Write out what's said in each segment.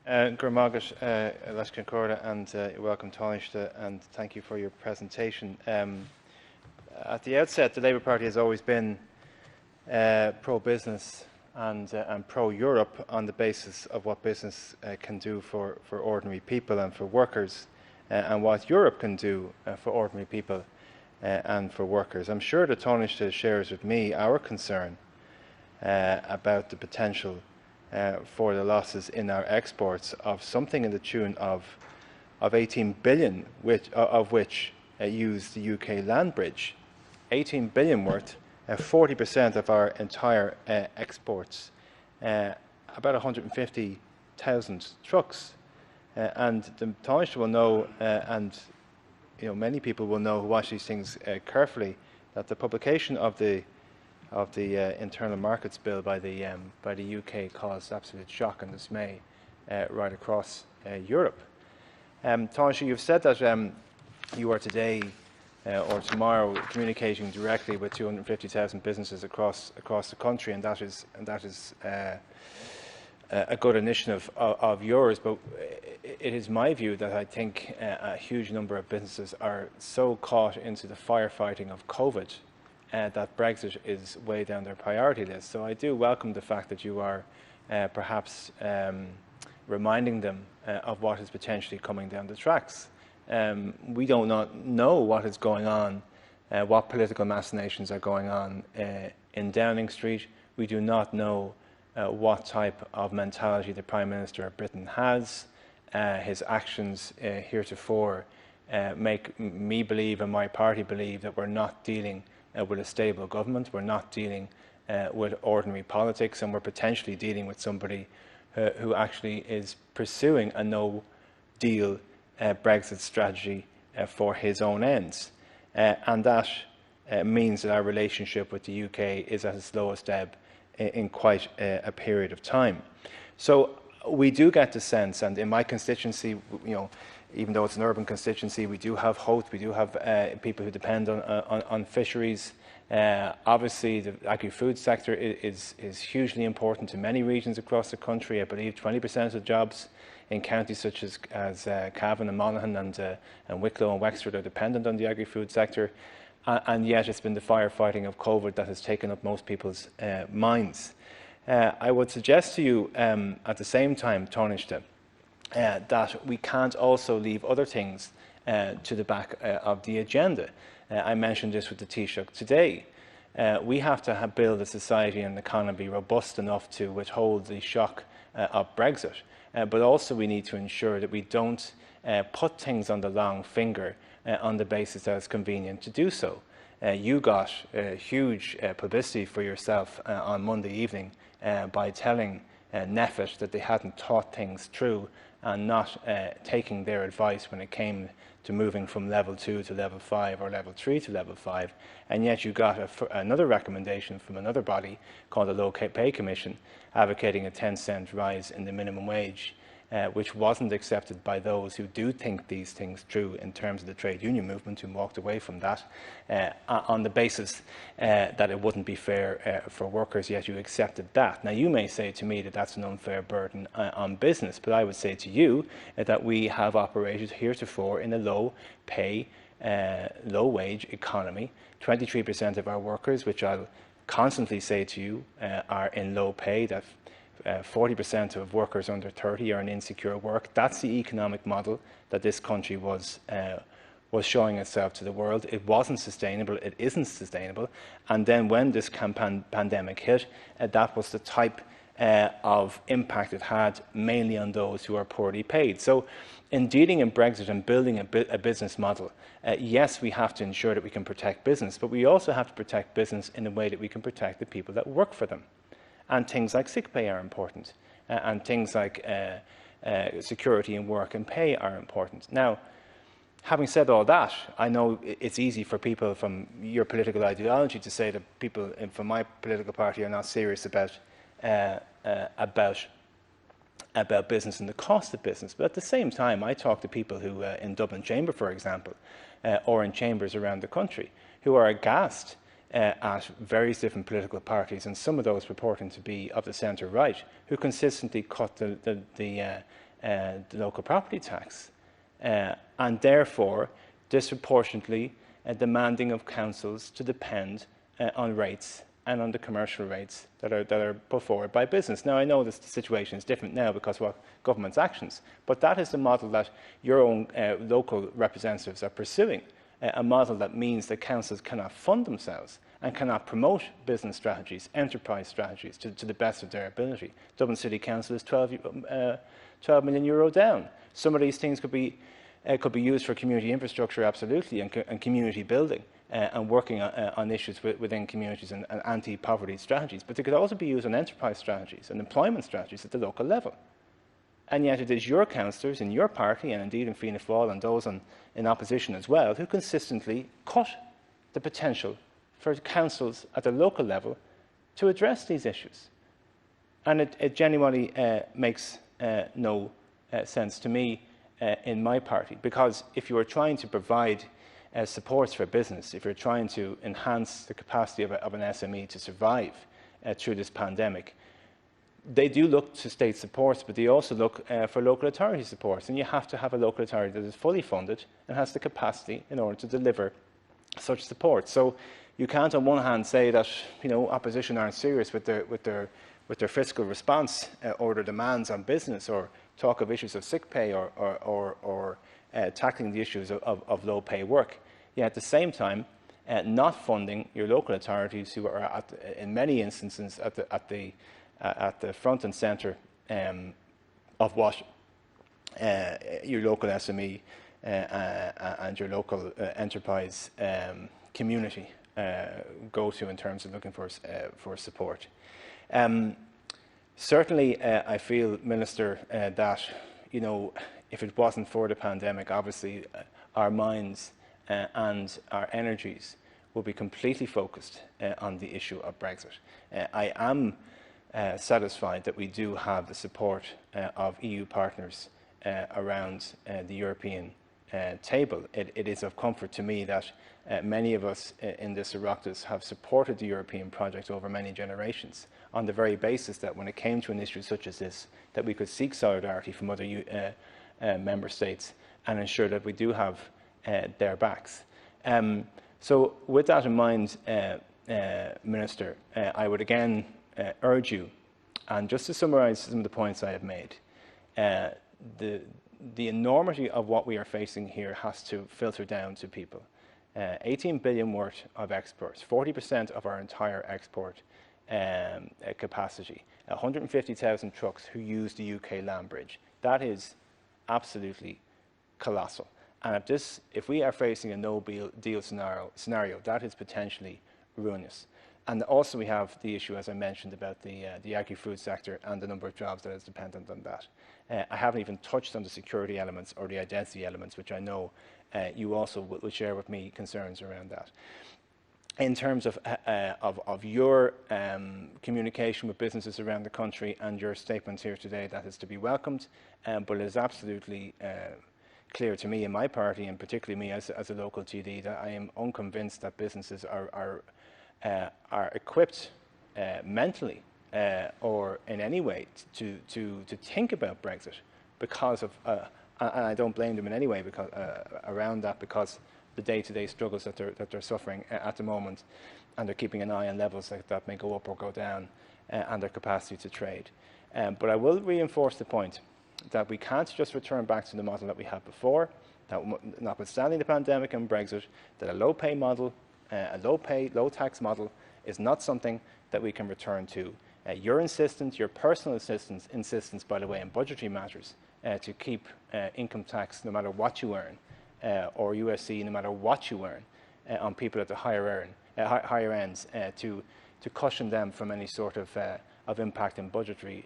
Gurmagat, Leshkan Corda, and you're welcome, Taoiseach, and thank you for your presentation. At the outset, the Labour Party has always been pro-business and pro-Europe on the basis of what business can do for ordinary people and for workers, and what Europe can do for ordinary people and for workers. I'm sure the Taoiseach shares with me our concern about the potential for the losses in our exports of something in the tune of 18 billion, of which use the UK land bridge. 18 billion worth, 40% of our entire exports, about 150,000 trucks. And the Taoiseach will know, and many people will know who watch these things carefully, that the publication of the Internal Markets Bill by the UK caused absolute shock and dismay right across Europe. Taoiseach, you've said that you are today or tomorrow communicating directly with 250,000 businesses across the country, and that is a good initiative of yours. But it is my view that I think a huge number of businesses are so caught into the firefighting of COVID that Brexit is way down their priority list. So I do welcome the fact that you are perhaps reminding them of what is potentially coming down the tracks. We do not know what is going on, what political machinations are going on in Downing Street. We do not know what type of mentality the Prime Minister of Britain has. His actions heretofore make me believe and my party believe that we're not dealing with a stable government, we're not dealing with ordinary politics, and we're potentially dealing with somebody who actually is pursuing a no-deal Brexit strategy for his own ends. And that means that our relationship with the UK is at its lowest ebb in quite a period of time. So we do get the sense, and in my constituency, even though it's an urban constituency, we do have hope, we do have people who depend on fisheries. Obviously, the agri-food sector is hugely important to many regions across the country. I believe 20% of jobs in counties such as Cavan and Monaghan and Wicklow and Wexford are dependent on the agri-food sector. And yet it's been the firefighting of COVID that has taken up most people's minds. I would suggest to you at the same time, Taoiseach, that we can't also leave other things to the back of the agenda. I mentioned this with the Taoiseach today. We have to build a society and economy robust enough to withhold the shock of Brexit, but also we need to ensure that we don't put things on the long finger on the basis that it's convenient to do so. You got huge publicity for yourself on Monday evening by telling NEFIT that they hadn't thought things through and not taking their advice when it came to moving from level 2 to level 5 or level 3 to level 5, and yet you got another recommendation from another body called the Low Pay Commission advocating a 10-cent rise in the minimum wage, which wasn't accepted by those who do think these things through in terms of the trade union movement, who walked away from that on the basis that it wouldn't be fair for workers, yet you accepted that. Now, you may say to me that that's an unfair burden on business, but I would say to you that we have operated heretofore in a low-pay, low-wage economy. 23% of our workers, which I'll constantly say to you, are in low pay. That 40% of workers under 30 are in insecure work. That's the economic model that this country was showing itself to the world. It wasn't sustainable. It isn't sustainable. And then when this pandemic hit, that was the type of impact it had, mainly on those who are poorly paid. So in dealing in Brexit and building a business model, yes, we have to ensure that we can protect business, but we also have to protect business in a way that we can protect the people that work for them. And things like sick pay are important, and things like security in work and pay are important. Now, having said all that, I know it's easy for people from your political ideology to say that people from my political party are not serious about business and the cost of business. But at the same time, I talk to people who, in Dublin Chamber, for example, or in chambers around the country, who are aghast at various different political parties, and some of those purporting to be of the centre right, who consistently cut the the local property tax, and therefore disproportionately demanding of councils to depend on rates and on the commercial rates that are put forward by business. Now, I know this situation is different now because of government's actions, but that is the model that your own local representatives are pursuing, a model that means that councils cannot fund themselves and cannot promote business strategies, enterprise strategies to the best of their ability. Dublin City Council is €12 million down. Some of these things could be used for community infrastructure, absolutely, and community building, and working on issues within communities and anti-poverty strategies. But they could also be used on enterprise strategies and employment strategies at the local level. And yet it is your councillors in your party, and indeed in Fianna Fáil and those in opposition as well, who consistently cut the potential for councils at the local level to address these issues. And it genuinely makes no sense to me in my party, because if you are trying to provide supports for business, if you're trying to enhance the capacity of an SME to survive through this pandemic, they do look to state supports, but they also look for local authority supports. And you have to have a local authority that is fully funded and has the capacity in order to deliver such support. So you can't, on one hand, say that opposition aren't serious with their fiscal response or their demands on business, or talk of issues of sick pay or tackling the issues of low pay work. Yet at the same time, not funding your local authorities, who are in many instances at the front and centre of what your local SME and your local enterprise community go to in terms of looking for support. Certainly, I feel, Minister, that if it wasn't for the pandemic, obviously our minds and our energies will be completely focused on the issue of Brexit. I am satisfied that we do have the support of EU partners around the European table. It is of comfort to me that many of us in this Oireachtas have supported the European project over many generations, on the very basis that when it came to an issue such as this, that we could seek solidarity from other member states and ensure that we do have their backs. So with that in mind, Minister, I would again urge you, and just to summarise some of the points I have made, the enormity of what we are facing here has to filter down to people. 18 billion worth of exports, 40% of our entire export capacity, 150,000 trucks who use the UK land bridge. That is absolutely colossal. And if we are facing a no-deal scenario, that is potentially ruinous. And also we have the issue, as I mentioned, about the agri-food sector and the number of jobs that is dependent on that. I haven't even touched on the security elements or the identity elements, which I know you also will share with me concerns around that. In terms of your communication with businesses around the country and your statements here today, that is to be welcomed, but it is absolutely clear to me and my party, and particularly me as a local TD, that I am unconvinced that businesses are equipped mentally or in any way to think about Brexit because of, and I don't blame them in any way because around that, because the day-to-day struggles that they're suffering at the moment, and they're keeping an eye on levels that may go up or go down, and their capacity to trade. But I will reinforce the point that we can't just return back to the model that we had before, that notwithstanding the pandemic and Brexit, that a low-pay model, a low-tax model is not something that we can return to. Your insistence, your personal insistence, by the way, in budgetary matters, to keep income tax no matter what you earn, or USC no matter what you earn, on people at the higher ends, to cushion them from any sort of impact in budgetary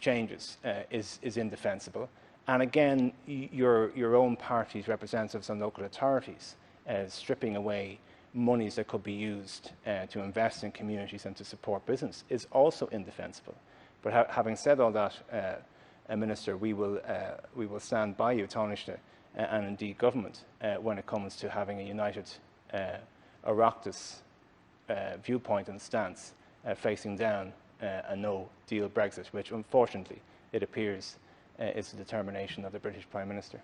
changes is indefensible. And again, your own party's representatives and local authorities stripping away monies that could be used to invest in communities and to support business is also indefensible. But having said all that, Minister, we will stand by you, Taoiseach, and indeed government, when it comes to having a united Oireachtas viewpoint and stance facing down a no-deal Brexit, which unfortunately it appears, is the determination of the British Prime Minister.